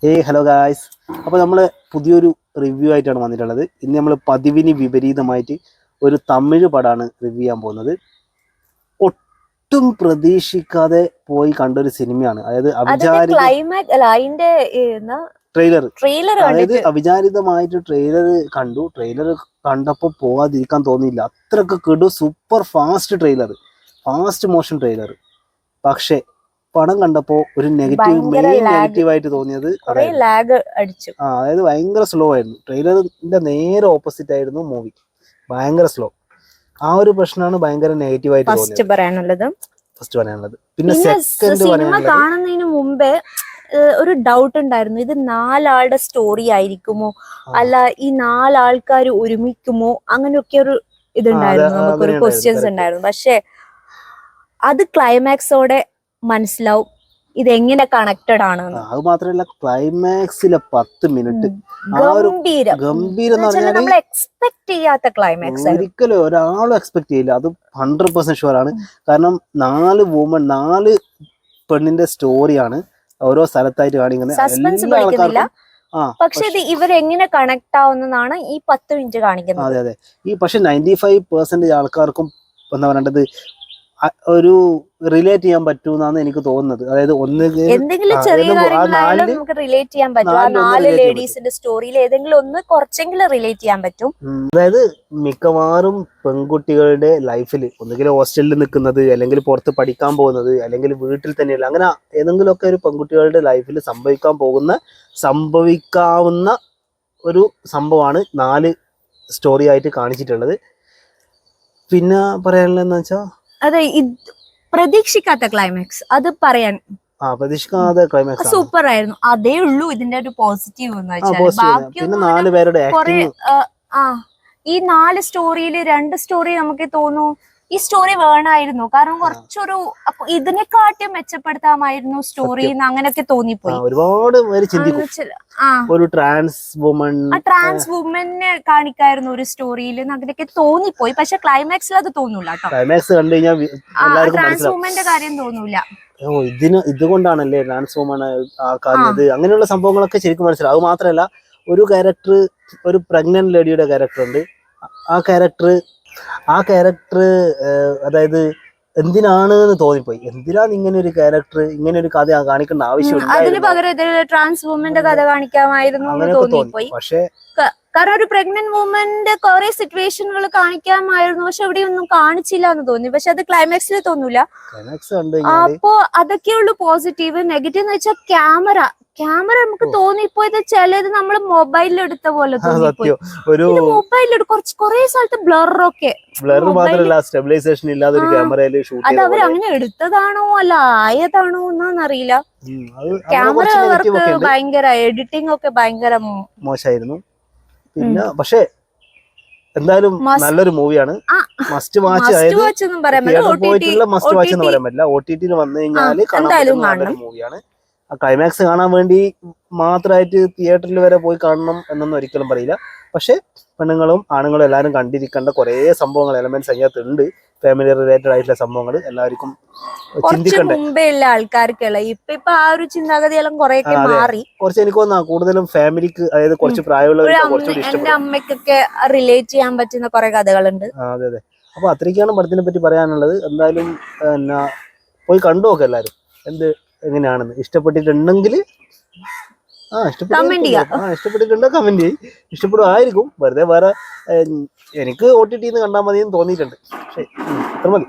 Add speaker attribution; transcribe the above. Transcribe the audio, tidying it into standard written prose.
Speaker 1: Hello guys. അപ്പോൾ നമ്മൾ പുതിയൊരു റിവ്യൂ ആയിട്ടാണ് വന്നിട്ടുള്ളത്. ഇന്ന് നമ്മൾ പതിവിന് വിപരീതമായിട്ട് ഒരു തമിഴ് പടമാണ് റിവ്യൂ ചെയ്യാൻ പോകുന്നത്. ഒട്ടും പ്രതീക്ഷിക്കാതെ പോയി കണ്ടൊരു സിനിമയാണ്. അതായത് ട്രെയിലർ അതായത് അവിചാരിതമായിട്ട് ട്രെയിലർ കണ്ടു. ട്രെയിലർ കണ്ടപ്പോൾ പോവാതിരിക്കാൻ തോന്നിയില്ല. അത്രക്ക് കിടു സൂപ്പർ ഫാസ്റ്റ് മോഷൻ ട്രെയിലർ. പക്ഷേ പടം കണ്ടപ്പോ ഒരു നെഗറ്റീവായിട്ട് തോന്നിയത് അതായത് ഭയങ്കര സ്ലോ ആയിരുന്നു. ട്രെയിലറിന്റെ നേരെ ഓപ്പോസിറ്റ് ആയിരുന്നു മൂവി. ഭയങ്കര സ്ലോ. ആ ഒരു പ്രശ്നമാണ് ഭയങ്കര നെഗറ്റീവായിട്ട്
Speaker 2: ഫസ്റ്റ് പറയാനുള്ളത്.
Speaker 1: പിന്നെ
Speaker 2: സിനിമ കാണുന്നതിന് മുമ്പേ ഒരു ഡൗട്ട് ഉണ്ടായിരുന്നു, ഇത് 4 ആളുടെ സ്റ്റോറി ആയിരിക്കുമോ, അല്ല ഈ 4 ആൾക്കാർ ഒരുമിക്കുമോ, അങ്ങനെയൊക്കെ ഒരു ഇതുണ്ടായിരുന്നു, നമുക്കൊരു ക്വസ്റ്റ്യൻസ് ഉണ്ടായിരുന്നു. പക്ഷെ അത് ക്ലൈമാക്സോടെ മനസ്സിലാവും ഇതെങ്ങനെ കണക്റ്റഡ് ആണ്.
Speaker 1: അത് മാത്രമല്ല ക്ലൈമാക്സിലെ 10 മിനിറ്റ് ഗംഭീരം
Speaker 2: നമ്മൾ എക്സ്പെക്ട് ചെയ്യാത്ത ക്ലൈമാക്സ്.
Speaker 1: ഒരിക്കലും ഒരാളും എക്സ്പെക്ട് ചെയ്യില്ല. അത് 100% ഷുവർ ആണ്. കാരണം 4 പെണ്ണിന്റെ സ്റ്റോറിയാണ് ഓരോ സ്ഥലത്തായിട്ട് കാണിക്കുന്നത്.
Speaker 2: പക്ഷെ ഇത് ഇവരെങ്ങനെ കണക്ട് ആവുന്നതാണ് ഈ 10 മിനിറ്റ് കാണിക്കുന്നത്.
Speaker 1: അതെ. ഈ പക്ഷെ 95% ആൾക്കാർക്കും എന്താ പറയേണ്ടത് ഒരു റിലേറ്റ് ചെയ്യാൻ പറ്റൂന്നാണ് എനിക്ക് തോന്നുന്നത്. അതായത്
Speaker 2: എന്തെങ്കിലും ചെറിയ കാര്യങ്ങളായാലും നമുക്ക് റിലേറ്റ് ചെയ്യാൻ പറ്റും. 4 ലേഡീസിന്റെ സ്റ്റോറിയിൽ ഏതെങ്കിലും ഒന്ന് കുറച്ചെങ്കിലും റിലേറ്റ് ചെയ്യാൻ പറ്റും.
Speaker 1: അതായത് മിക്കവാറും പെൺകുട്ടികളുടെ ലൈഫിൽ ഒന്നുകിൽ ഹോസ്റ്റലിൽ നിൽക്കുന്നത്, അല്ലെങ്കിൽ പുറത്ത് പഠിക്കാൻ പോകുന്നത്, അല്ലെങ്കിൽ വീട്ടിൽ തന്നെയല്ല, അങ്ങനെ ഏതെങ്കിലുമൊക്കെ ഒരു പെൺകുട്ടികളുടെ ലൈഫിൽ സംഭവിക്കാവുന്ന ഒരു സംഭവമാണ് 4 സ്റ്റോറി ആയിട്ട് കാണിച്ചിട്ടുള്ളത്. പിന്നെ പറയാനുള്ളതെന്ന് വെച്ചാൽ
Speaker 2: അതെ, പ്രതീക്ഷിക്കാത്ത ക്ലൈമാക്സ്. അത് പറയാൻ
Speaker 1: പ്രതീക്ഷിക്കാതെ ക്ലൈമാക്സ്
Speaker 2: സൂപ്പർ ആയിരുന്നു. അതേ ഉള്ളൂ ഇതിന്റെ ഒരു പോസിറ്റീവ് എന്ന് വെച്ചാൽ. ഈ 4 സ്റ്റോറിയിൽ 2 സ്റ്റോറി നമുക്ക് തോന്നുന്നു ഈ സ്റ്റോറി വേണമായിരുന്നു. കാരണം കുറച്ചൊരു ഇതിനെക്കാട്ടും മെച്ചപ്പെടുത്താമായിരുന്നു സ്റ്റോറി എന്ന് അങ്ങനെയൊക്കെ തോന്നിപ്പോയി.
Speaker 1: ഒരുപാട് ഒരു ട്രാൻസ്
Speaker 2: വുമനെ കാണിക്കായിരുന്നു ഒരു സ്റ്റോറിയിൽ, അങ്ങനെയൊക്കെ തോന്നിപ്പോയി. പക്ഷെ ക്ലൈമാക്സിൽ അത് തോന്നൂല കേട്ടോ.
Speaker 1: ക്ലൈമാക്സ് കണ്ടു കഴിഞ്ഞാൽ
Speaker 2: ട്രാൻസ് വുമന്റെ കാര്യം തോന്നൂല.
Speaker 1: ഇതുകൊണ്ടാണല്ലേ ട്രാൻസ് വുമൺ ആക്കാഞ്ഞത്, അങ്ങനെയുള്ള സംഭവങ്ങളൊക്കെ ശരിക്കും മനസ്സിലാവും. അത് മാത്രമല്ല, ഒരു ക്യാരക്ടർ, ഒരു പ്രഗ്നന്റ് ലേഡിയുടെ ക്യാരക്ടർ ഉണ്ട്. ആ ക്യാരക്ടർ അതായത് എന്തിനാണ് എന്ന് തോന്നിപ്പോയി. എന്തിനാണ് ഇങ്ങനെ ഒരു ക്യാരക്ടർ, ഇങ്ങനെ ഒരു കഥ കാണിക്കേണ്ട ആവശ്യമില്ല.
Speaker 2: അതിന് പകരം ട്രാൻസ് വുമന്റെ കഥ കാണിക്കാമായിരുന്നു എന്ന് തോന്നിപ്പോയി.
Speaker 1: പക്ഷേ
Speaker 2: കാരണം ഒരു പ്രഗ്നന്റ് വുമന്റെ കുറെ സിറ്റുവേഷനുകൾ കാണിക്കാമായിരുന്നു, പക്ഷെ ഇവിടെ ഒന്നും കാണിച്ചില്ല എന്ന് തോന്നി. പക്ഷെ അത് ക്ലൈമാക്സിൽ തോന്നൂല. അപ്പോ അതൊക്കെയുള്ളൂ പോസിറ്റീവ്. നെഗറ്റീവ് എന്ന് വെച്ചാൽ ക്യാമറ നമുക്ക് തോന്നിപ്പോയത് ചിലത് നമ്മൾ മൊബൈലിൽ എടുത്ത പോലെ തോന്നിപ്പോയി. കുറെ സ്ഥലത്ത് ബ്ലറൊക്കെ, അത് അവർ അങ്ങനെ എടുത്തതാണോ അല്ല ആയതാണോ എന്നറിയില്ല. ക്യാമറ വർക്ക് ഭയങ്കര, എഡിറ്റിംഗ് ഒക്കെ ഭയങ്കര മോശമായിരുന്നു.
Speaker 1: പിന്നെ പക്ഷേ എന്തായാലും നല്ലൊരു മൂവിയാണ്. Must watch. പോയിട്ടുള്ള മസ്റ്റ് വാച്ച് എന്ന് പറയാൻ പറ്റില്ല. OTT വന്നു കഴിഞ്ഞാൽ നല്ലൊരു മൂവിയാണ്. ആ ക്ലൈമാക്സ് കാണാൻ വേണ്ടി മാത്രമായിട്ട് തിയേറ്ററിൽ വരെ പോയി കാണണം എന്നൊന്നും ഒരിക്കലും പറയില്ല. പക്ഷെ പെണ്ണുങ്ങളും ആണുങ്ങളും എല്ലാവരും കണ്ടിരിക്കേണ്ട കുറെ സംഭവങ്ങൾ, എലമെന്റ്സ് അതിനകത്ത് ഉണ്ട്. ഫാമിലി റിലേറ്റഡ് ആയിട്ടുള്ള സംഭവങ്ങൾ എല്ലാവർക്കും ചിന്തിക്കണ്ടേ.
Speaker 2: ആൾക്കാർക്കുള്ള ഇപ്പൊ ആ ഒരു ചിന്താഗതിയെല്ലാം മാറി.
Speaker 1: കുറച്ച് എനിക്ക് തോന്നുന്നു കൂടുതലും ഫാമിലിക്ക്, അതായത് കുറച്ച് പ്രായമുള്ളവർക്ക്
Speaker 2: എന്റെ അമ്മയ്ക്കൊക്കെ റിലേറ്റ് ചെയ്യാൻ പറ്റുന്ന കുറെ കഥകളുണ്ട്.
Speaker 1: അതെ. അപ്പൊ അത്രയ്ക്കാണ് പടത്തിനെ പറ്റി പറയാനുള്ളത്. എന്തായാലും പോയി കണ്ടു നോക്കാം എല്ലാവരും എങ്ങനെയാണെന്ന്. ഇഷ്ടപ്പെട്ടിട്ടുണ്ടെങ്കിൽ ഇഷ്ടപ്പെട്ടിട്ടുണ്ടോ കമന്റ് ചെയ്യും. ഇഷ്ടപ്പെടുമായിരിക്കും. വെറുതെ വേറെ എനിക്ക് OTT കണ്ടാൽ മതി എന്ന് തോന്നിയിട്ടുണ്ട്. പക്ഷേ അത്ര മതി.